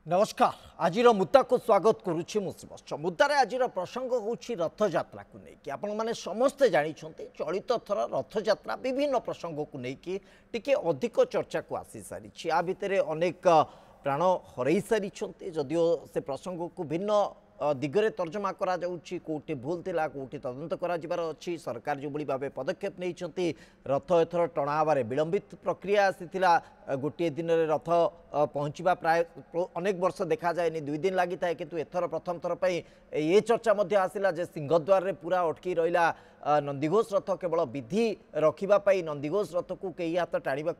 नमस्कार आज मुद्दा को स्वागत करुच्ची मुश्रीवत्स मुद्दार आज प्रसंग हूँ रथयात्रा को लेकिन आपण मैंने समस्ते जानते चलित थर रथयात्रा विभिन्न प्रसंग को लेकिन टिके अधिक चर्चा को आसी सारी या भितर अनेक प्राण हरई सारी जदियो से प्रसंग को भिन्न दिगरे तर्जमा करा जाउछि कोठी भूल थिला कोठी तदंत करा जिबार अछि सरकार जो बड़ी भाबे पदक्षेप नहीं रथ एथर टणाबारे विलंबित प्रक्रिया आसीथिला गोटे दिन रे रथ पहुँचवा प्राय अनेक वर्ष देखा जाए 2 दिन लगी था किंतु एथर प्रथम थर पे ये चर्चा मध्य आसिला जे सिंहद्वार रे पूरा अटकी रहिला नंदीघोष रथ केवल विधि रखापी नंदीघोष रथ को कई हाथ टाणा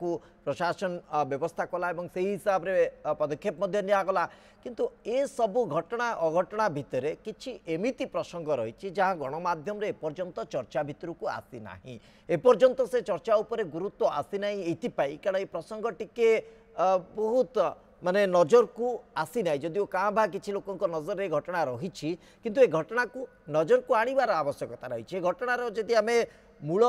प्रशासन व्यवस्था कला और से हिसाब रे पदक्षेप निगला किंतु ए सबु घटना अघटना भितर किछि एमिति प्रसंग रही जहाँ गणमाध्यम रे एपर्यंत चर्चा भितर को आसी नाही एपर्यंत से चर्चा उपरे गुरुत्व आसी नाही एथिपाई कारण ए प्रसंग टिके बहुत माने नजर को आसी ना जदिव क्या बा किसी लोक नजर ये घटना रही किंतु ए घटना को नजर को आनिबार आवश्यकता रही घटनार जदि आम मूल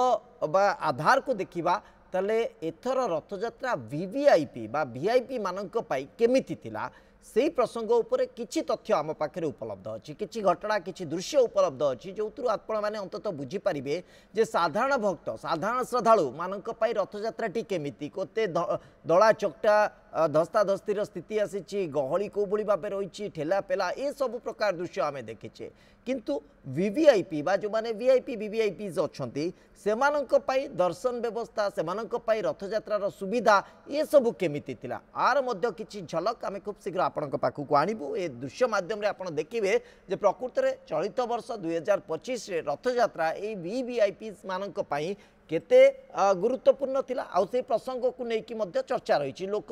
बा आधार को देखा ताले एथर रथयात्रा वीवीआईपी बा वीआईपी मानक पाई केमिति थिला से प्रसंग उपरे किछि तथ्य आम पाखे उपलब्ध अच्छी किछि घटना किछि दृश्य उपलब्ध अच्छी जो आपण मैंने अंततः बुझीपारे जे साधारण भक्त साधारण श्रद्धालु मानक पाई रथयात्राटी केमिति कोते दला चकटा धस्ताधस्तिर स्थिति आसी गहली कौ भली भाव रही ठेला पेला ये सब प्रकार दृश्य आम देखीचे किंतु वीवीआईपी बा जो माने वीआईपी वीवीआईपीज अच्छी सेमानंक पाई दर्शन व्यवस्था सेमानंक पाई रथयात्रार सुविधा ये सब केमिति थिला आर मध्य किछि झलक आम खूब शीघ्र आपणक पाखक आणबू ए दृश्य माध्यम रे आपण देखिबे जे प्रकृत रे चलित वर्ष 2025 रे रथयात्रा ए वीवीआईपीज मानंक पाई केते गुरुत्वपूर्ण थिला आउ से प्रसंग को लेकिन मध्य चर्चा रही लोक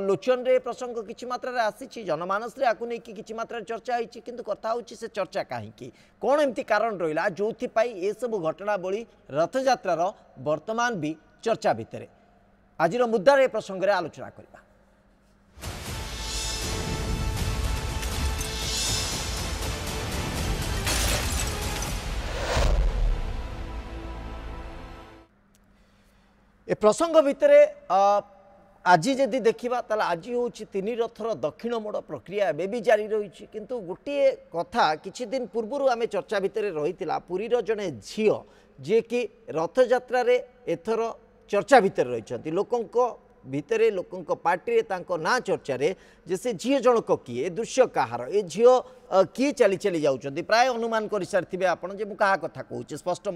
लोचन रे प्रसंग किछि मात्रा रे आसी जनमानस रे आकु लेकिन किछि मात्रा चर्चा होइछि किंतु कथा होछि से चर्चा काहेकि कोन एमती कारण रहिला जोथि पाई ए सब घटना बळी रथयात्रार वर्तमान भी चर्चा भितरे आजिर मुद्दार ए प्रसंग रे आलोचना करबा। ए प्रसंग भितर आज जदि देखा ताला आज हूँ 3 रथर दक्षिण मोड़ प्रक्रिया एवं भी जारी रही किंतु गोटे कथा किछि दिन पूर्व आम चर्चा भितर रही पुरीर जड़े झील जी कि रथयात्रा एथर चर्चा भितर रही लोकों भितरे लोकों पार्टी ना चर्चा रे जे से झील जनक किए दृश्य कहार ए झील किए चली चली जाउछंती प्राय अनुमान कर सारी आपन जे मु कहा कथा कहूँ स्पष्ट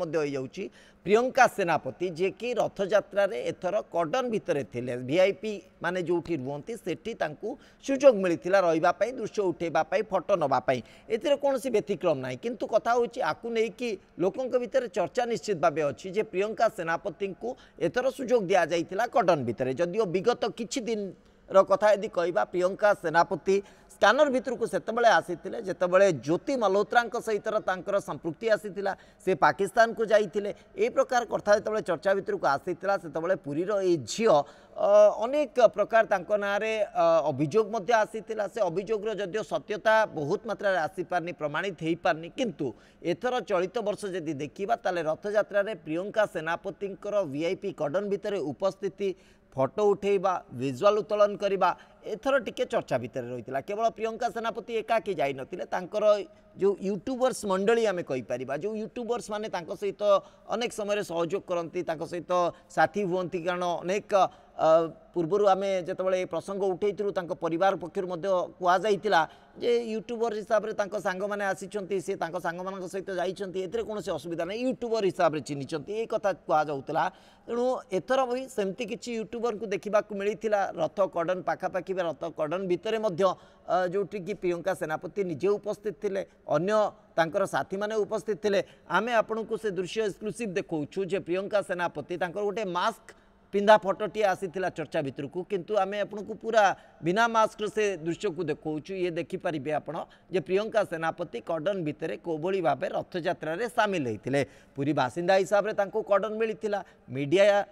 प्रियंका सेनापति जे कि रथयात्रा रे एथर कर्डन भितर थिले वीआईपी माने जोठी रुहंती सेठी तांकू सुजोग मिलिथिला रहिबा पई दृश्य उठेबा पई फोटो नबा पई एथिरे कोनोसी व्यतिक्रम नाही किंतु कथा होची आकु नै कि लोकंक भितर चर्चा निश्चित भाबे अछि जे प्रियंका सेनापति को एथर सुजोग दिया जाइथिला कर्डन भितर जदियो विगत किछि दिन कथा यदि कहवा प्रियंका सेनापति स्कानर भितर को सेतबले आसीथिले जेतबले ज्योति मल्होत्रा सहित संपृक्ति आसीथिला से पाकिस्तान को जाइथिले ए प्रकार कथा जेतबले चर्चा भितर को आसीथिला सेतबले पुरीर ए झियो अनेक प्रकार तांको नारे अभियोग मध्य आसीथिला से अभियोग जदियो सत्यता बहुत मात्रा आसी पारनी प्रमाणित हेई पारनी किंतु एथर चलित वर्ष जदि देखिबा ताले रथयात्रा रे प्रियंका सेनापतिंकर वीआईपी कर्डन भितर उपस्थिति फोटो उठेबा विजुअल उत्तोलन करवा एथर टिके चर्चा भितर रही केवल प्रियंका सेनापति एकाकी जाई नथिले तांकर जो यूट्यूबर्स मंडली आमे कहि परिबा जो यूट्यूबर्स माने तांको सहित अनेक समय सहयोग करती तांको सहित साथी हुअंती कारण अनेक पूर्वर आमे जेतबले प्रसंग उठेइथिलु तांको परिवार पक्षर मध्य कुआ जाइतिला जे यूट्यूबर हिसाब रे तांको सांग माने आसीचंती से तांको सांग मानक सहित जाइचंती एथरे कोनोसी असुविधा नै यूट्यूबर हिसाब रे चिन्हिचंती ए कथा कुआ जाउतला तेणु एथर भी सेमती किछि यूट्यूबर को देखा मिलता रथ कर्डन पाखापाखि रथ कर्डन भितर जोटी कि प्रियंका सेनापति निजे उपस्थित थिले अन्य तांकर साथी माने उपस्थित थिले आमे आपन को से दृश्य एक्सक्लूसिव देखौछु जे प्रियंका सेनापति तांकर गोटे मास्क पिंधा फोटोटी आसीथिला चर्चा भितर को किंतु आमे आपन को पूरा बिना मास्क से दृश्य को देखौछु ये देखि परिबे आपन जे प्रियंका सेनापति कर्डन भितर कोभली भाबे रथयात्रा रे शामिल हेतिले पूरी बासिंदा हिसाब रे तांको कर्डन मिलिथिला मीडिया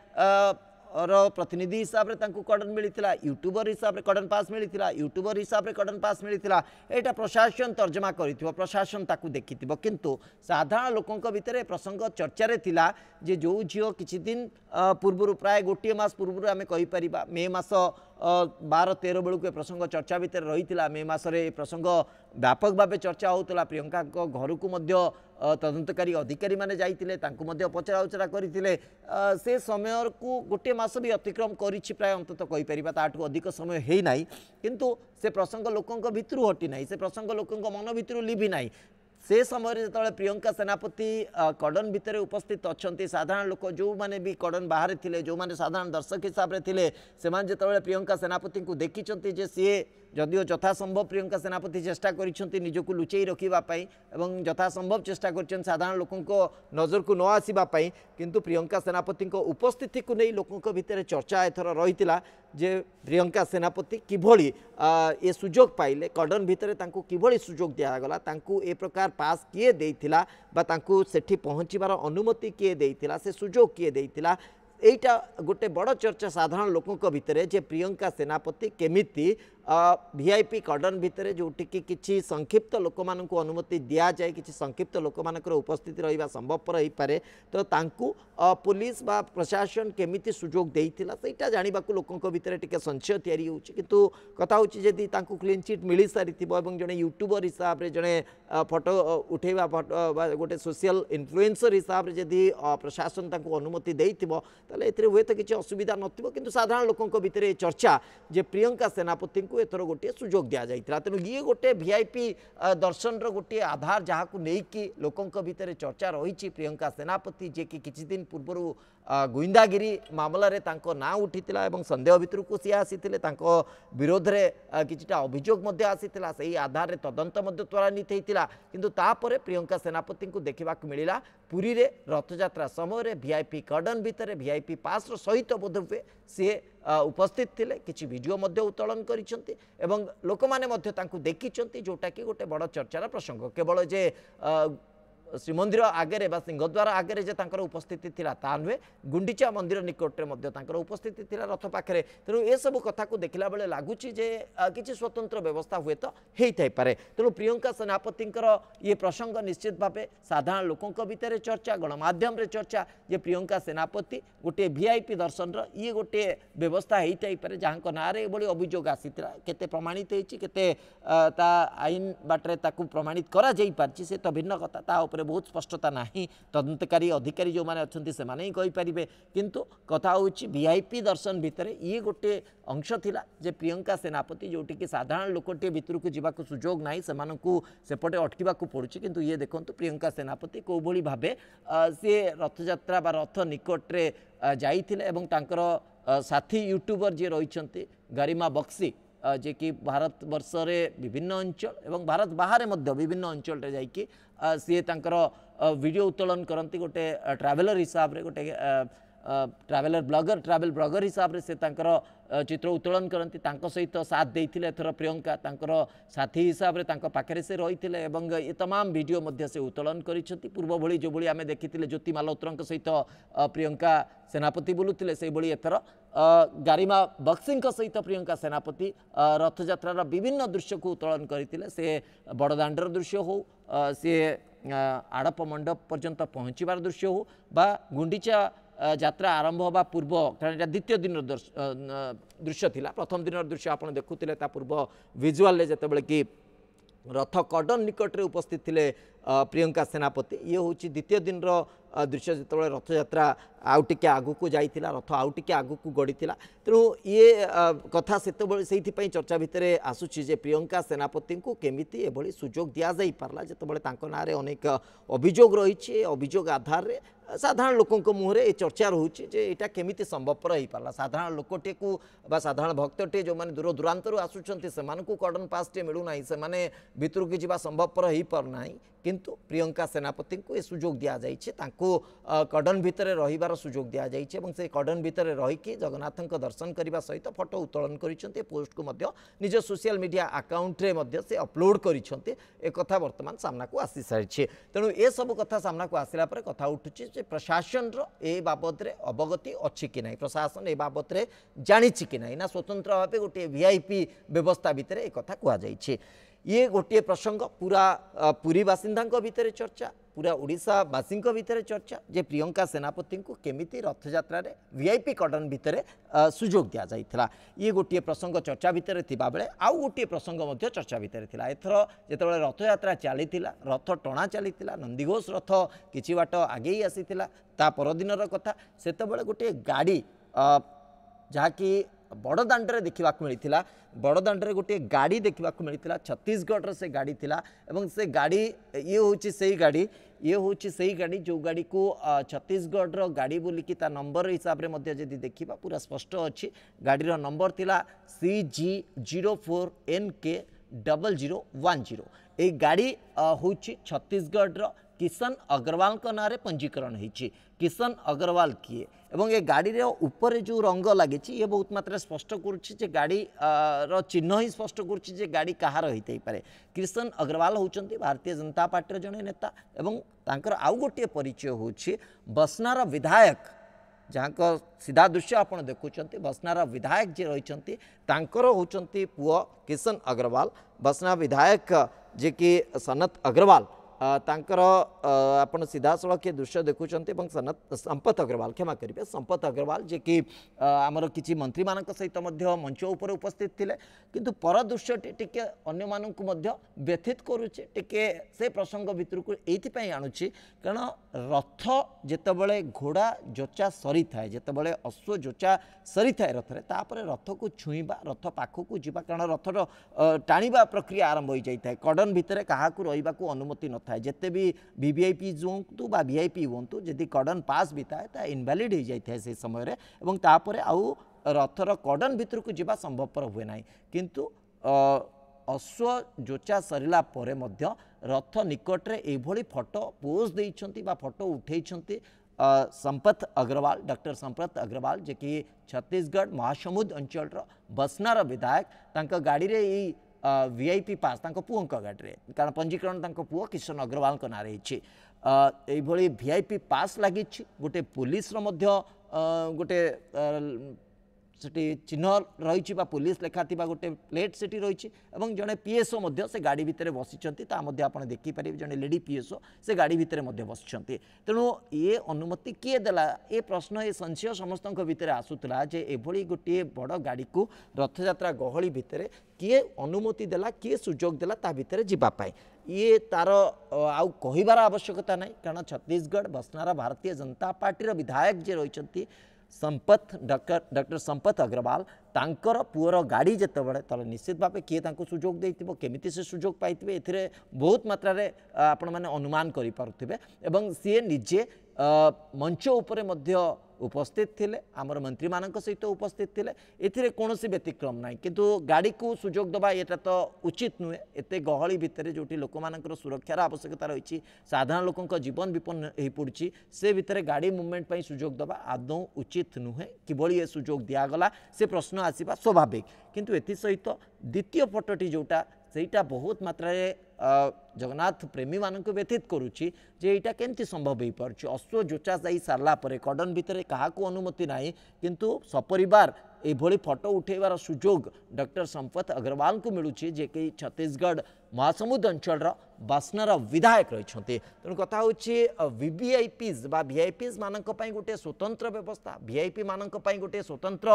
प्रतिनिधि हिसाब से कर्डन मिलता यूट्यूबर हिसाब से कर्डन पास मिलता यूट्यूबर हिसाब से कर्डन पास मिलता यहाँ प्रशासन तर्जमा कर प्रशासन ताकू देखि किंतु साधारण लोकों भितर प्रसंग चर्चा थिला जे जो झील किछि दिन पूर्व प्राय गोटे मास पूर्व आम कहीपर मे मास 12-13 बेलू ए प्रसंग चर्चा भितर रही मे मसरे ए प्रसंग व्यापक भाव चर्चा होता प्रियंका घर को तदंतकारी अधिकारी माने जाइतिले तांकु मध्य पचरा उचरा करथिले से समय को गोटे मास भी अतिक्रम करिछि प्राय अंतत कहि परिबा ताठु अधिक समय हेई नाही किंतु से प्रसंग लोकंक भितरु हटि नाही से प्रसंग लोकंक मन भितरु लिभि नाही से समय जो प्रियंका सेनापति कड़न भितर उपस्थित अच्छा साधारण लोक जो मैंने भी कड़न बाहर थे जो मैंने साधारण दर्शक हिसाब से थे से प्रियंका सेनापति को देखी सी जदिओ यथासंभव प्रियंका सेनापति चेष्टा कर निजक लुचई रखापी और यथासंभव चेष्टा कर साधारण लोकों नजर को न आसवाई किंतु प्रियंका सेनापति उपस्थिति को नहीं लोकों भितर चर्चा एथर रही जे प्रियंका सेनापति किभली ये सुजोग पाइले कड़न भितर किभली सुजोग दिगला ए प्रकार पास किए देइथिला बा तांकु सेठी पहुँचबार अनुमति किए देइथिला से सुजोग किए देइथिला एटा गोटे बड़ चर्चा साधारण लोकों भितर जे प्रियंका सेनापति केमिति वीआईपी कड़न भितर जोटि कि संक्षिप्त लोक मान अनुमति दि जाए कि संक्षिप्त लोक मानकर उपस्थिति रहा संभवपर हो पारे तो तांकु पुलिस बा प्रशासन केमिति सुजोग देइथिला सेटा जानिबा को लोकों भितर टिके संशय तैयारी होउछि किंतु कथा होछि जदि तांकु क्लीन चिट मिली सारिथिबो एवं जने यूट्यूबर हिसाब रे जने फोटो उठेबा फोटो गोटे सोशल इन्फ्लुएंसर हिसाब रे जदि प्रशासन तांकु अनुमति देइथिबो ताले एथिरे हुए तो किछि असुविधा नथिबो किंतु साधारण लोकों भितर चर्चा जे प्रियंका सेनापति को एथर गोटे सुजोग दि जाइथिला तेणु ये गोटे वीआईपी दर्शन गोटे आधार जहाँ को लेकिन लोकों भितर चर्चा रही प्रियंका सेनापति जे कि किछि दिन पूर्व गुइंदागिरी मामलें ना उठीला और संदेह भितर को सी आसी विरोध में किछिटा अभियोग आसीला से आधार तदंत त्वरान्वित होता किंतु तापर प्रियंका सेनापति को देखा मिला पुरी रे रथयात्रा समय वीआईपी कड़न भितर वीआईपी पास सहित बोधहुए सी उपस्थित थिले किछि वीडियो उत्तोलन करिसेंती एवं लोक माने देखी जोटा कि गोटे बड़ चर्चार प्रसंग केवल जे श्रीमंदिर आगे सिंहद्वार आगे जे तांकर उपस्थिति थिला ता नुहे गुंडीचा मंदिर निकट में उपस्थिति थिला रथ पाखे तेणु ये सब कथा को देखला बेले लगुच किसी स्वतंत्र व्यवस्था हुए तो होता पारे तेणु प्रियंका सेनापति ये प्रसंग निश्चित भाव साधारण लोकों भितर चर्चा गणमाध्यम चर्चा जे प्रियंका सेनापति गोटे वीआईपी दर्शन ये गोटे व्यवस्था होता पारे जहाँ ना ये अभियोग आसीला केते प्रमाणित होते आईन बाटे प्रमाणित करा जाई पारछि से तो भिन्न कथा ता बहुत स्पष्टता नहीं तदंतकारी अधिकारी जो मैंने अच्छा से ही कहींपारे किंतु कथा होची वीआईपी दर्शन भितर ये गोटे अंश थिला जे प्रियंका सेनापति जोटि कि साधारण लोकटे भितर को जीवाक सुजोग नहीं सेपटे अटकवा पड़ुछि किंतु ये देखंतु प्रियंका सेनापति को भली भाबे सी रथयात्रा बा रथ निकटरे जाइथिले एवं तांकर साथी यूट्यूबर जे रहिसंती गरिमा बक्सी जे कि भारत वर्ष रे विभिन्न अंचल एवं भारत बाहर विभिन्न अंचल रे जाइकी सी तांकर वीडियो उत्तोलन करती गोटे ट्रावेलर हिसाब रे गोटे ट्रावेलर ट्रावेल ब्लॉगर हिसाब से चित्र उत्तोलन करती सहित साथ देते एथर प्रियंका तांकर साथी हिसाब से पाखे से रही ये तमाम वीडियो से उत्तोलन कर पूर्व भली जो भाई आम देखी ज्योति मालोत्रा सहित प्रियंका सेनापति बुलूले से भाई एथर गारिमा बक्सी सहित प्रियंका सेनापति रथयात्रार विभिन्न दृश्य को उत्तोलन करते से बड़दाण्डर दृश्य हो सी आड़प मंडप पर्यंत पहुँचबार दृश्य हो बा गुंडीचा यात्रा आरंभ होगा पूर्व कारण द्वितीय दिन दृश्य थिला प्रथम दिन दृश्य आप देखुले पूर्व विजुआल जितेबाला कि रथ कड़न निकट रे उपस्थित थिले प्रियंका सेनापति ये हूँ द्वितीय दिन दृश्य जो रथयात्रा आउ टिके आगु को जाइथिला रथ आउ टिके आगु को गड़ीथिला तेणु ये कथा से चर्चा भितर आसुची जे प्रियंका सेनापति को केमिति एभली सुजोग दिया जाई पारला जेतेबेले तांको नारे अनेक अभियोग रही अभियोग आधार रे साधारण लोकों मुहरे ये चर्चा रोचे जे एटा केमिति संभवपर हो पारला साधारण लोकटे को बा साधारण भक्तटे जो माने दूर दूरांतर आसुचंती सेमानकु कड़न पास टे मिलू नाही सेमाने भितर को जीवा संभवपर हो पार नाही किंतु प्रियंका सेनापति को ये सुजोग दिया जाइछे तांको कड़न भितर रहिबार सुजोग दिया जाइछे एवं से कड़न भितर रहीकि जगन्नाथଙ୍କ दर्शन करने सहित फोटो उत्तोलन करिसेंते पोस्ट को मध्य निज सोशल मीडिया अकाउंट रे मध्य से अपलोड करिसेंते एक कथा वर्तमान सामना को आसी सारिछे तेणु ए सब कथा सामना को आसिला पर कथा उठुची जे प्रशासन रो ए बाबद रे अवगति अछि कि नाही प्रशासन ए बाबद रे जानिछि कि नाही ना स्वतंत्र भाबे गोटे वीआईपी व्यवस्था भितर ए कथा कुआ जाइछे ये गोटे प्रसंग पूरा पुरी बासिंदा भितर चर्चा पूरा ओडिशावासी भितर चर्चा जे प्रियंका सेनापति को केमिति रथ यात्रा वीआईपी कॉर्डन भितर सुजोग दि जाइथिला ये गोटे प्रसंग चर्चा भितर थिबा बेले आउ गोटे प्रसंग मध्य चर्चा भितर थिला एथर जेतेबेले रथ यात्रा चलीथिला रथ टणा चलीथिला नंदीघोष रथ किछि बाट आगे आसीथिला ता परदिनर कथा सेतेबेले गोटे गाड़ी जहाँकि बड़दाण्डे देखा मिलता बड़दाण्डे गोटे गाड़ी देखा मिलता छत्तीसगढ़ से गाड़ी थिला एवं से गाड़ी ये हूँ से गाड़ी जो गाड़ी को छत्तीसगढ़ गाड़ी बोलिकी ता नंबर हिसाब से जदि देखा पूरा स्पष्ट अच्छी गाड़ीर नंबर थिला CG04NK0010 ये गाड़ी हूँ छत्तीसगढ़ किशन अग्रवाल ना पंजीकरण होती किशन अग्रवाल किए एवं ये गाड़ी रे ऊपर जो रंग लगी ये बहुत मात्रा स्पष्ट करुच्ची गाड़ी चिन्ह ही स्पष्ट करुच्ची गाड़ी कहार होते पारे किशन अग्रवाल होउचंती भारतीय जनता पार्टी जड़े नेता एवं तांकर आउ गोटे परिचय होछि बसनार विधायक जहाँ को सीधा दृश्य आपड़ देखुं बसनार विधायक जे रही होउचंती पुओ किशन अग्रवाल बसना विधायक जे कि सनत अग्रवाल तांकर आपण सीधा सड़क दृश्य देखुं सनत संपत अग्रवाल क्षमा करेंगे संपत अग्रवाल जे कि आमर किसी मंत्री मान सहित मंच उपर उपस्थित थिले किंतु पर दृश्यटी टिके अन्य मानक व्यथित करुचे टिके से प्रसंग भितर को ये आणुची कारण रथ जेतबले घोड़ा जोचा सरी थाए जेतबले अश्व जोचा सरी थाए रथरे तापरे रथ को छुईबा रथ पाखक जीवा कारण रथर टाणीबा प्रक्रिया आरंभ हो जाए कॉर्डन भितर क्या रहा अनुमति न था जिते भी वीवीआईपी हूँ बा वीआईपी हूँ जदि कॉर्डन पास भी था इनवैलिड हो जाए से समय और तापर आउ रथर कॉर्डन भितर को जीवा संभवपर हुए ना किंतु अश्व जोचा सरला परे मध्य रथ निकटरे एभली फोटो पोज देइछंती बा फोटो उठेइछंती संपत अग्रवाल डॉक्टर संपत अग्रवाल जे कि छत्तीसगढ़ महासमुद अंचल बसनार विधायक तांका गाड़ी रे वीआईपी पास पुओं गाड़ी रे कारण पंजीकरण पुओ किशन अग्रवाल ना रही वीआईपी पास लगी गोटे पुलिस गोटे सेठी चिन्ह रही पुलिस लेखा गोटे प्लेट सेठी रही जड़े पीएसओ से गाड़ी भितर बसिंट आप देखिपारे जड़े लेडी पीएसओ से गाड़ी भितर बसिंट तेणु ये अनुमति किए देला ये प्रश्न ये संशय समस्त भितर आसूला जे एभली गोटे बड़ गाड़ी को रथयात्रा गहली भितर किए अनुमति देला किए सुजोग देला ता भितर जीवापाई ये तार आउ कहिबार आवश्यकता नहीं कारण छत्तीसगढ़ बसनारा भारतीय जनता पार्टी विधायक जे रही संपत डॉक्टर संपत अग्रवाल तांकर पुअर गाड़ी जिते बड़े तले निश्चित भाव किए सुजोग देइथिबो केमिति से सुजोग पाइथिबे एथिरे बहुत मात्रा रे आपण माने अनुमान करि पारुथिबे एवं सी निजे मंच उपरे मध्य उपस्थित थिले आमर मंत्री मानक सहित उपस्थित थिले एथिरे कोनोसी व्यतिक्रम नाही किंतु गाड़ी को सुजोग दबा एटा तो उचित नुहे एते गहली भितर जोटी लोक मानकर सुरक्षार आवश्यकता रही साधारण लोकंक जीवन विपन्न हो पड़ी से भितर गाड़ी मूवमेंट पई सुजोग दबा आदौ उचित नुहे किभली ये सुजोग दियागला से प्रश्न आसीबा स्वाभाविक किंतु एथि सहित द्वितीय फोटोटी जोटा सेटा बहुत मात्रा जगन्नाथ प्रेमी मानक व्यथित करुच्ची जे यहाँ केमती संभव हो पार्छ अश्व जोचा जा सारा कॉर्डन भितर क्या अनुमति ना किंतु सपरिवार एभली फोटो उठेबार सुजोग डॉक्टर संपत अग्रवाल को मिलूँ जे कि छत्तीसगढ़ महासमुद अंचल बसनार विधायक रही तेणु कथा हूँ वीवीआईपीज बा वीआईपीज मानक पई गोटे स्वतंत्र व्यवस्था वीआईपी मानक पई गोटे स्वतंत्र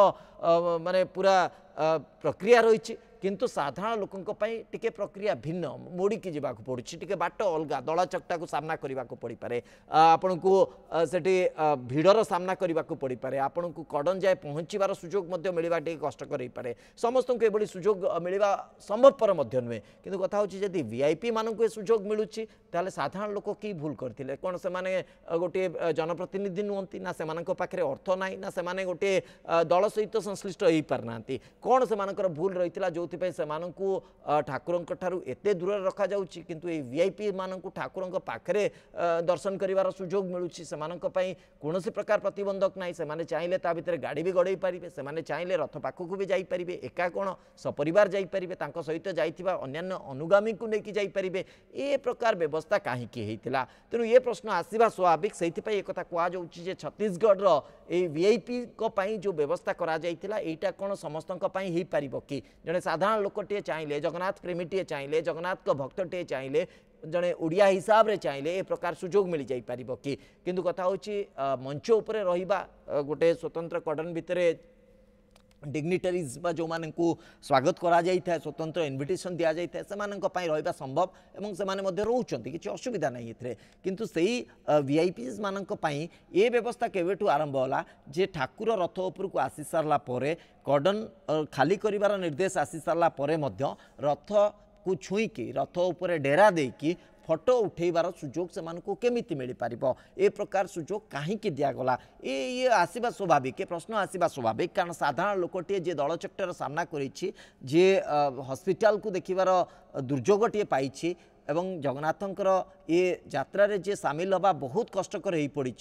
माने पूरा प्रक्रिया रही किंतु साधारण लोकों टिके प्रक्रिया भिन्न मोड़ी की जावाक पड़ुछि टिके बाट अलगा दला चकटा को सामना करने को पड़ी पारे आपण को सेठी भिड़र सामना करने को पड़ी पारे आपण को कॉर्डन जाए पहुँचबार सुजोग मध्य मिलवा टिके कष्टकर हो पारे समस्त को एभली सुजोग मिलवा संभवपर मध्य नुहे किंतु कथा होछि जदि वीआईपी मानक ए सुजोग मिलुछि ताले साधारण लोक की भूल करथिले कोन से माने गोटे जनप्रतिनिधि नुहंती ना से मानक पाखरे अर्थ नाही ना से माने गोटे दल सहित संश्लिष्ट हो पारनांती कोन से मानकर भूल रहितला जो ठाकुर एते दूर रखा जाउछि किंतु ए वीआईपी मानक ठाकुर पाखरे दर्शन करिवार सुजोग मिलुछि सेमानक पई कोनोसी प्रकार प्रतिबंधक नाही से माने चाहिले ता भितर गाड़ी भी गड़े पारिबे से माने चाहिले रथ पाखकु भी जाई परिबे एका कोन सपरिवार जाई परिबे तांको सहित जाइथिबा अन्यान्य अनुगामी को नेकी जाई परिबे ए प्रकार व्यवस्था काहे की हेतिला तेनु ये प्रश्न आसीबा स्वाभाविक सेहि पई एकथा कुआ जाउछि जे छत्तीसगढ़ ये वीआईपी जो व्यवस्था करा जाइथिला एटा कोन समस्तक पई ही पारिबो कि जने साधारण लोकटे चाहिए जगन्नाथ प्रेमीटे चाहिए जगन्नाथ भक्तटे चाहिए जड़े ओडिया हिसाब रे चाहिए ए प्रकार सुजोग मिल जाई पारिबो कि किंतु कथा होची मंच उपरे रहिबा गोटे स्वतंत्र कॉर्डन भितरे डिग्निटरीज बा जो माने को स्वागत करा जाई था स्वतंत्र इनविटेशन दिया जाई था से माने को पई रहिबा संभव एवं से माने मध्ये रहउचंती किछि असुविधा नै एथरे किंतु सेही वीआईपीज माने को पई ए व्यवस्था केवेटू आरंभ होला जे ठाकुर रथ ऊपर को आसी सारला परे कॉर्डन खाली करिवार निर्देश आसी सारला परे मध्ये रथ को छुई की रथ ऊपर डेरा देकी फोटो उठेबार सुजोग से केमिति मिल पार ए प्रकार सुजोग कहीं दिगला ये आसवा स्वाभाविक ए प्रश्न आसवा स्वाभाविक कारण साधारण लोकटे जे दलचक्टर सामना करिछि जे हॉस्पिटल को देखिबार दुर्योगटे पाइछि एवं जगन्नाथंकर ये यात्रा रे जे सामिल हवा बहुत कष्टकर हो पड़ी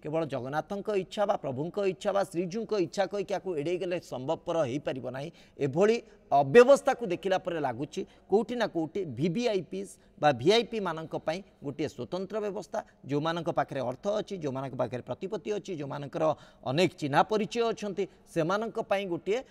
केवल जगन्नाथंक इच्छा बा प्रभुंक इच्छा बा श्रीजूक इच्छा कही क्या एड़े गले संभवपर हो पार ना एभली अव्यवस्था को देखला पर लगुच कौटी ना कौटी वीवीआईपीज बा वीआईपी मानक पई गोटे स्वतंत्र व्यवस्था जो मानक पाखरे अर्थ अच्छी जो मानक पाखरे प्रतिपत्ति अच्छी जो मानकर अनेक चिन्हा परिचय अच्छी से मानक पई गोटे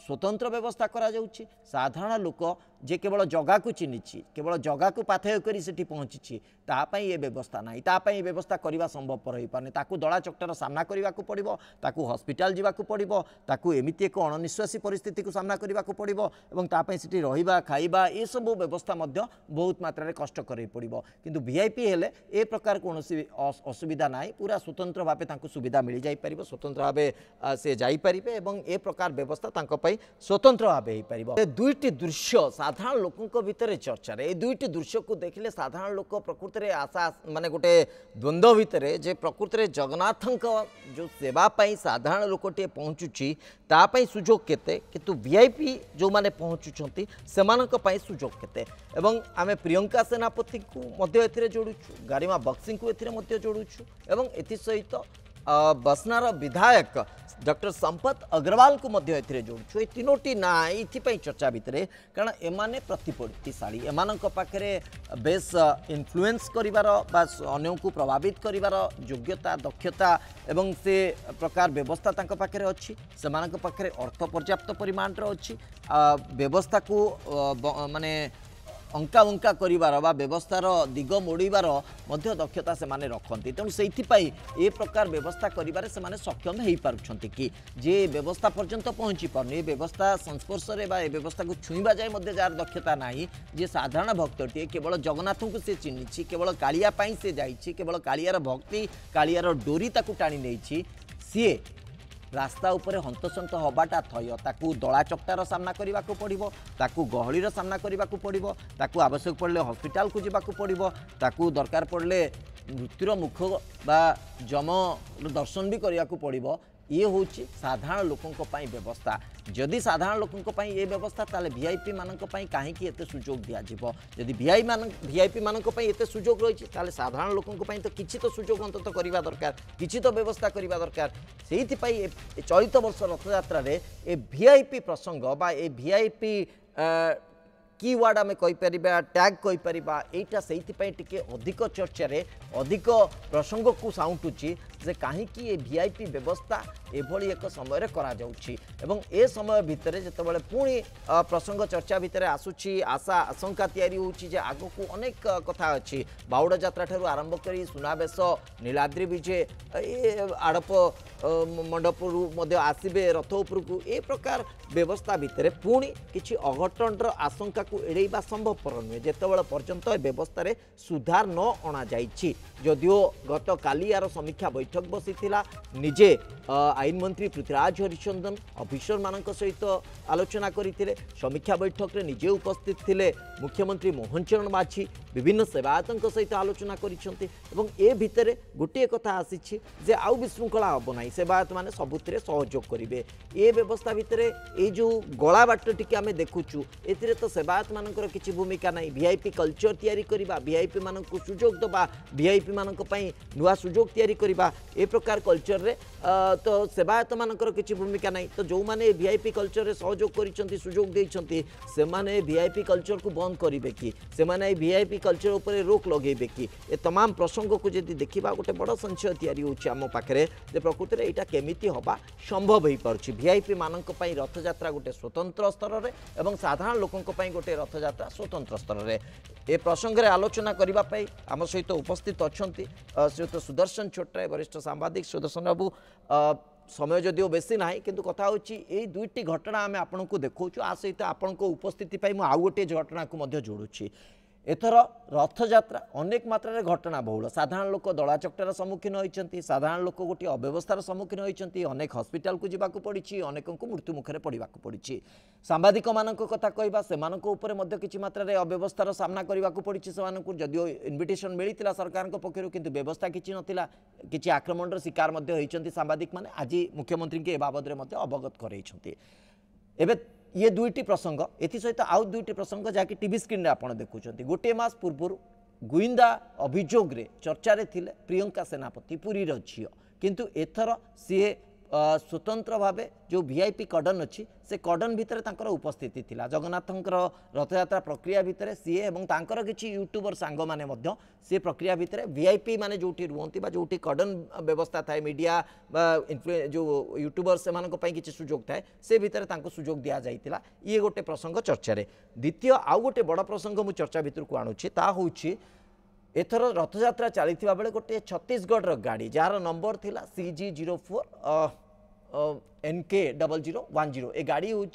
स्वतंत्र व्यवस्था करा जाउछि साधारण लोक जे केवल जगह को चिन्हिछि केवल जगह को पाथेय करी सेठी पहुँची तापाई ये व्यवस्था ना तापाई ये व्यवस्था करने संभवपर हो पारे ताकू दला चक्टर सामना करने को पड़ो ताकू हॉस्पिटल जावाक पड़ो ताकू एमिति एक अणनिश्वासी परिस्थिति को सामना करने को पड़ो एवं तापाई सेठी रहिबा खाइबा ये सब व्यवस्था मध्य बहुत मात्रा रे कष्ट करे पड़ो किंतु वीआईपी हेले ए प्रकार कौन असुविधा ना पूरा स्वतंत्र भाव तांको सुविधा मिल जाई परिबो स्वतंत्र भाव से जाई परिबे एवं ए प्रकार व्यवस्था तांको पई स्वतंत्र भाव हो पारिबो दुईटी दृश्य साधारण लोकों भितर चर्चा रे दुईटी दृश्य को देखिले साधारण लोक प्रकृति रे आशा माने गोटे द्वंद्व भितर जे प्रकृति रे जगन्नाथंक जो सेवा पाई साधारण लोकटे पहुँचुची तापाई सुजोग केते किंतु वीआईपी जो माने पहुँचुचंती सेमानक पाई सुजोग केते एवं आमे प्रियंका सेनापति को मध्य एथिरे जोड़ुछु गारिमा बक्सिंग को एथिरे मध्य जोड़ुछु एवं एथि सहित बसनार विधायक डॉक्टर संपत अग्रवाल को मध्य एथिरे जोड़ुछु ए तीनोटी ना इथिपई चर्चा भितर कारण एमाने प्रतिपत्तिशाली एमानक पाखरे बेस इन्फ्लुएंस करिवार बा अन्य को प्रभावित करिवार योग्यता दक्षता एवं से प्रकार व्यवस्था तांक पाखरे अच्छी सेमानक पाखरे अर्थ पर्याप्त परिमाण रो अच्छी व्यवस्था को माने अंका उंका करिवार बा व्यवस्थार दिग मोड़ार मध्य दक्षता से माने रखती तेणु से ए प्रकार व्यवस्था करिवारे से माने सक्षम हो पारुछंती कि जे व्यवस्था पर्यंत पहुँची पारनी व्यवस्था संस्पर्श रे बा ए व्यवस्था को छुईबा जाए मध्य जार दक्षता नाही जे साधारण भक्तटी केवल जगन्नाथ को से चिन्हिछि केवल कालिया पाई से जाइछि केवल कालियार भक्ति कालियार डोरी ताकू टाणी नेछि सीए रास्ता उपरे हंतसंत हवाटा थय ताकू दला चक्टार सामना करने को पड़ो ताकू गहलीर सामना करने को पड़ो ताकू आवश्यक पड़े हॉस्पिटल को जावाक पड़ो ताकू दरकार पड़े मृत्युर मुख बा जम दर्शन भी करने को पड़ो ये हूँ साधारण लोकों व्यवस्था जदि साधारण लोकों ये व्यवस्था ताले वीआईपी मानक कहीं एते सुजोग दिज्व जदि वीआईपी मानक एते सुजोग रही ताले साधारण लोकों तो किसी तो सुजोग अंत करवा दरकार किसी तो व्यवस्था करवा दरकार से चलित वर्ष रथयात्रा रे ए वीआईपी प्रसंग बा ए वीआईपी कीवर्ड आम कहीपर टैग कहीपर यहाँ से अधिक चर्चा अधिक प्रसंग को साउंटुची जे कहीं ये वीआईपी व्यवस्था एभली एक समय करा जाउछि एवं ए समय भितर जितेबाला पुणी प्रसंग चर्चा भितर आसुची आशा आशंका तैयारी होउछि जे आगो को अनेक कथा अच्छी बाउड़ा यात्रा ठारू आरंभ करी सुनावेश नीलाद्री विजय आड़प मंडप आसबे रथ उपरकू ए प्रकार व्यवस्था भितर पुणी किछि अघटनर आशंका को एड़ेबा संभवपर नुहे जितेबाला पर्यंत व्यवस्था रे सुधार न अणा जाइछि जदिओ गत काली यार समीक्षा बैठक बसी निजे आईन मंत्री पृथ्वीराज हरिचंदन अफिसर मान सहित आलोचना करते समीक्षा बैठक रे निजे उपस्थित थिले मुख्यमंत्री मोहन चरण माझी विभिन्न सेवायतों सहित आलोचना करिसेंति एवं ए भितर गोटे कथा आसी जे आउ विशृंखला हम ना सेवायत मैंने सबुत सहयोग करेंगे ए व्यवस्था भितर ये जो गला बाट टी आम देखुचु ए तो सेवायत सेवायत मानकर किसी भूमिका नहीं वीआईपी कल्चर तैयारी करबा वीआईपी मान सुजोग दबा वीआईपी मान नुआ सुजोग तैयारी करबा ए प्रकार कल्चर रे तो सेवायत मानकर किसी भूमिका नहीं तो जो माने वीआईपी कल्चर रे सहयोग करिसंती सुजोग देइसंती से माने वीआईपी कल्चर को बंद करिवे कि से माने वीआईपी कल्चर ऊपर रोक लगेबे कि ए तमाम प्रसंग को जदि देखिबा गोटे बड़ संशय तैयारी होछि आम पाखरे जे प्रकृति रे एटा केमिति हबा संभव होई परछि वीआईपी मानक पई रथ यात्रा गोटे स्वतंत्र स्तर रे एवं साधारण लोकंक पई गोटे रथ यात्रा स्वतंत्र स्तर रे ए प्रसंग रे आलोचना करबा पई आम सहित उपस्थित अछंती श्रीयुत सुदर्शन छोटराय वरिष्ठ सांबादिक सुदर्शन बाबू समय जदिओ बेसी ना किंतु कथा होची ए दुईटी घटना आम आपन को देखौछु आ सहित आपन को उपस्थिति पई मु आउ गोटे घटना को मध्य जोड़ुछि एथर रथ यात्रा अनेक मात्रा घटना बहुल साधारण लोक दलाचकटार सम्मुखीन होती साधारण लोक गोटे अव्यवस्थार सम्मुखीन होती अनेक हस्पिटाल को जावाक पड़ी अनेक मृत्यु मुखर पड़ा पड़ी सांबादिक मान कथा कहवा से किसी मात्रा अव्यवस्थार सामना करने को पड़ी से जदिओ इनविटेशन मिलता सरकार पक्षर किंतु व्यवस्था किसी नाला किसी आक्रमण शिकार होती सांबादिक मैंने आज मुख्यमंत्री के बाबद अवगत कराई एवं ये दुईटी प्रसंग एथि सहित आउ दुईटी प्रसंग जहाँकि टीवी स्क्रीन रे आपण देखुछंती गोटे मास पूर्व गुइंदा अभियोग रे चर्चा रे थिले प्रियंका सेनापति पुरी रो झियो किंतु एथर सी स्वतंत्र भावे जो वीआईपी कॉर्डन अच्छी से कॉर्डन भितर तांकर उपस्थिति थिला जगन्नाथंकर रथयात्रा प्रक्रिया भितर सीए एवं तांकर किछि यूट्यूबर सांग माने मध्य से प्रक्रिया भितर वीआईपी माने जोटी रुहंती बा जोटी कॉर्डन व्यवस्था थाए मीडिया जो यूट्यूबर से मानक पई किछि सुजोग थाए से भितर तांको सुजोग दिया जाइतिला ये गोटे प्रसंग चर्चा रे द्वितीय आउ गोटे बड़ प्रसंग मु चर्चा भितर को आणुछि ता होछि एथर रथयात्रा चली बेले गोटे छत्तीसगढ़ गाड़ी जार नंबर थिला CG04 NK0010 ए गाड़ी हूँ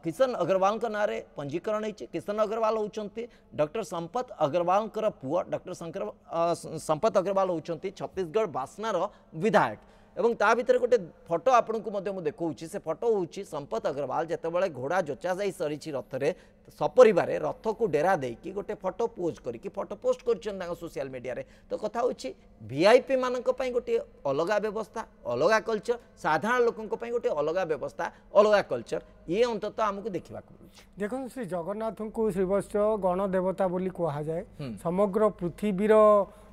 किशन अग्रवाल ना रे पंजीकरण होती किशन अग्रवाल होती डॉक्टर संपत अग्रवाल पुआ डॉक्टर संपत अग्रवाल होती छत्तीसगढ़ बासनार विधायक एवं ता भीतर गोटे फोटो आपन को देखा से फोटो हूँ संपत अग्रवाल जितेबाला घोड़ा जोचा जा सरी रथरे सपरिवार रथ को डेरा देकी गोटे फोटो पोज करके फोटो पोस्ट कर सोशल मीडिया रे तो कथा होची वीआईपी मानक पई गोटे अलग व्यवस्था अलग कल्चर साधारण लोकंक पई गोटे अलग व्यवस्था अलग कल्चर ये अंततः आमको देखा देखो श्री जगन्नाथ को श्रीवत्स गणदेवता बोली कहा जाए समग्र पृथ्वीर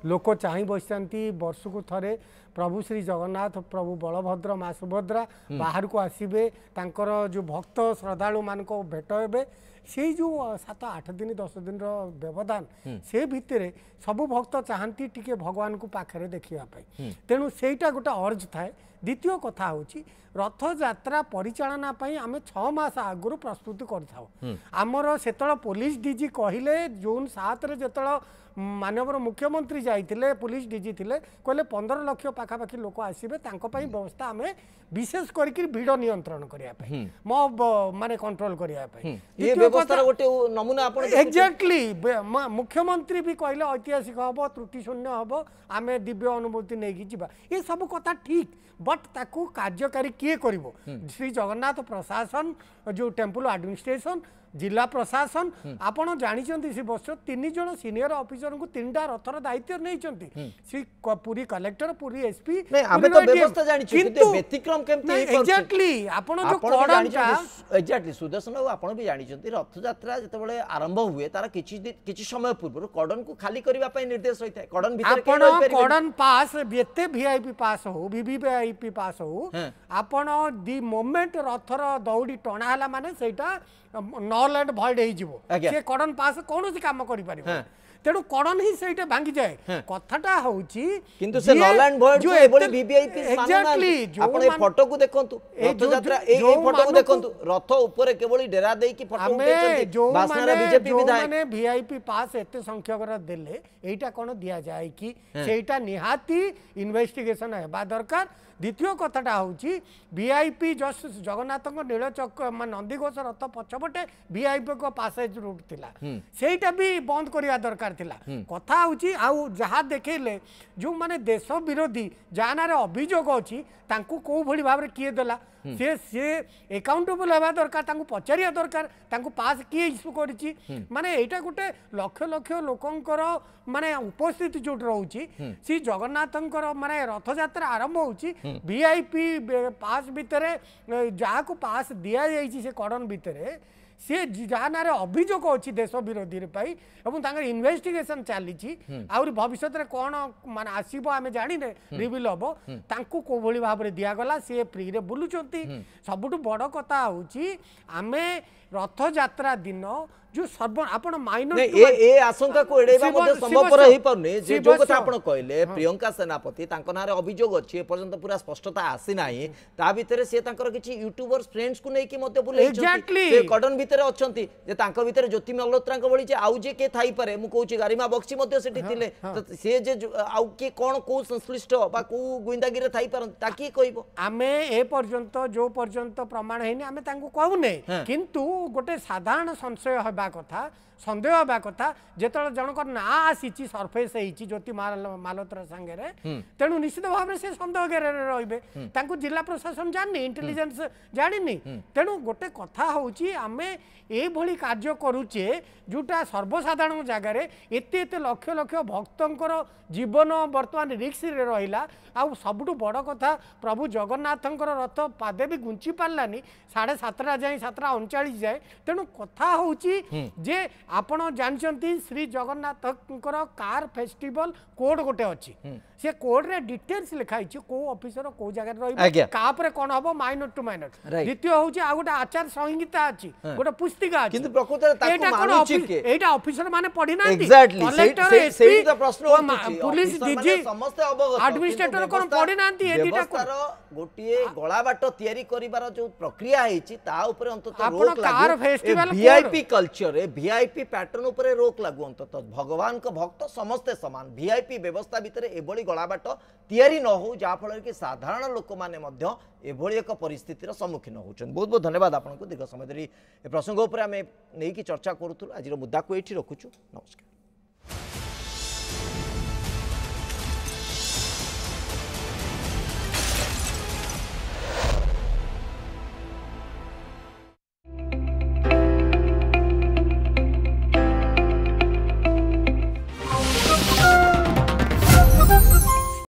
लोक चाह बसती वर्ष को थरे प्रभु श्री जगन्नाथ प्रभु बलभद्र माँ सुभद्रा बाहर को आसबे तांकर जो भक्त श्रद्धालु मान भेट हे से जो 7-8 दिन 10 दिन व्यवधान से भितर सबु भक्त चाहती टिके भगवान को पाखे देखापी तेणु सेटा गोटे अर्ज थाए द्वितीय कथा हूँ रथ यात्रा परिचालना आम 6 मास आगु प्रस्तुति करमर से पुलिस डीजी कहले जून 7 जो मानवर मुख्यमंत्री जाइए पुलिस डीजी थे कहले 15 लाख पाखापाखि लोक आसबे व्यवस्था आम विशेष करके भिड़ नियंत्रण करने मॉब माने कंट्रोल करने एक्जाक्टली मुख्यमंत्री भी कहले ऐतिहासिक हम त्रुटि शून्य हम आम दिव्य अनुभूति नहीं जावा ये सब कथा ठीक बट ताकू कार्यकारी किए करिवो श्री जगन्नाथ प्रशासन जो टेम्पल एडमिनिस्ट्रेशन जिला प्रशासन आपण जानी से वर्ष 3 जन सीनियर ऑफिसर को 3टा रथर दायित्व नहीं Shri Puri collector Puri SP exactly आपण जो कॉर्डनटा एक्जाक्टली सुदर्शन बाबू आपण भी जानी रथ यात्रा जतबेले आरंभ हुए तार किछि समय पूर्व कॉर्डन को खाली करबा पई निर्देश होता है कॉर्डन भीतर के कॉर्डन पास एते वीआईपी पास हो वीवीआईपी पास हो आपण दी मोमेंट रथर दौड़ी टणा हला माने सेटा नल एंड भॉइड हो कॉर्डन पास कौन काम कर तेणु कड़न ही से भांगी जाए कथाटा होची किंतु से नल एंड भॉइड जो एबोली वीवीआईपी एक्जेक्टली आपण ए फोटो को देखंतु रथ यात्रा ए फोटो को देखंतु रथ ऊपर केवल डेरा देई की फोटो उठेचंती बासनारा बीजेपी विधायक माने वीआईपी पास एते संख्यक देले एटा कोन दिया जाए कि सेटा निहाती इन्वेस्टिगेशन हेबा दरकार द्वितीय कथाटा होची वीआईपी जस्ट जगन्नाथ नीलचक नंदीघोष रथ पछपटे वीआईपी को पासेज रूट थिला सेटा भी बंद करिया दरकार थिला कथा होची आउ जहा देखेले जो माने देश विरोधी जानारे अभियोग अछि तांकू को भली भाव रे किए देला से एकाउंटेबल हेबा दरकार तांकू पचारिया दरकार तांकू पास किए इश्यू करिछि माने एटा गोटे लक्ष लक्ष लोकंकर माने उपस्थिति जो रहउछि श्री जगन्नाथंकर माने रथ यात्रा आरंभ होछि वीआईपी पास भितरे जहा को पास दिया जाइछि से कॉर्डन भितरे सी जहाँ ना अभियोग अच्छी देश विरोधी इन्वेस्टिगेशन चली भविष्य में कौन मान आसो आम जाने रिविल हम तांकू को भाव में दिगला सी फ्री रे बुलूंट सबुठ बड़ कथा हूँ आम रथ यात्रा दिन जो सर्व आपण माइनर ए आशंका को एड़ेबा मध्ये संभवपर होई परने जे जो कथा आपण कहले प्रियंका सेनापति तांको नारे अभियोग अछि ए पर्यंत पूरा स्पष्टता आसी नाही ता भितरे से तांकर किछि यूट्यूबर्स फ्रेंड्स को नै कि मध्ये बुलै से कडन भितरे अछंती जे तांको भितरे ज्योति मल्होत्रा को बळी जे आउ जे के थाई पारे मु कहूची गारिमा बक्सी मध्ये सेठी थिले से जे आउ के कोन को संश्लिष्ट बा को गुइंदागिरे थाई पारन ताकी कहबो आमे ए पर्यंत जो पर्यंत प्रमाण हैनी आमे तांको कहू नै किंतु गोटे साधारण संशय हबा कथा सन्देह हवा कथा जेतल जनक ना आसी सरफेस ज्योति मालहोत्रा सांगे तेणु निश्चित भाव में से सन्देह घेर रे जिला प्रशासन जानी इंटेलिजेंस जानी तेणु गोटे कथा हूँ आम ये कार्य करुचे जोटा सर्वसाधारण जगार एत लक्ष लक्ष भक्तंकर जीवन बर्तमान रिक्स रे रहिला आ सबुठ बड़ कथा प्रभु जगन्नाथंकर रथ पादे भी गुंची पार्लानी 7:30 जाए 7:39 जाए तेणु कथा हूँ जे आपण जानते श्री जगन्नाथंकर कार फेस्टिवल कोड गोटे अच्छी से कोड रे डिटेल्स लिखाई को ऑफिसर को जगह रही कापरे कौन हम माइनर टू माइनर द्वितीय हूँ आ गोटे आचार संहिता अच्छी गोटे पुस्तिका अच्छी किंतु प्रकृत एटा ऑफिसर माने पढ़ी ना एग्जैक्टली कलेक्टर एसपी प्रश्न पुलिस डीजी समस्त अवगत एडमिनिस्ट्रेटर कोन पढ़ी ना ए दीटा गोटिए गला बाट तयारी करिवार जो प्रक्रिया हेची ता ऊपर अंततः आपण रोक कार लागू फेस्टिवल वीआईपी कल्चर ए वीआईपी पैटर्न ऊपर रोक लागू अंततः भगवान को भक्त समस्ते समान वीआईपी व्यवस्था भितर एभली गला बाट तयारी न हो जा फल कि साधारण लोक माने मध्य एभली एक परिस्थितिर सम्मुखीन होचन। बहुत बहुत धन्यवाद आपनको दीर्घ समय धरी ए प्रसंग ऊपर आमे नै कि चर्चा करूथु आज मुद्दा को एठी रखुछु। नमस्कार।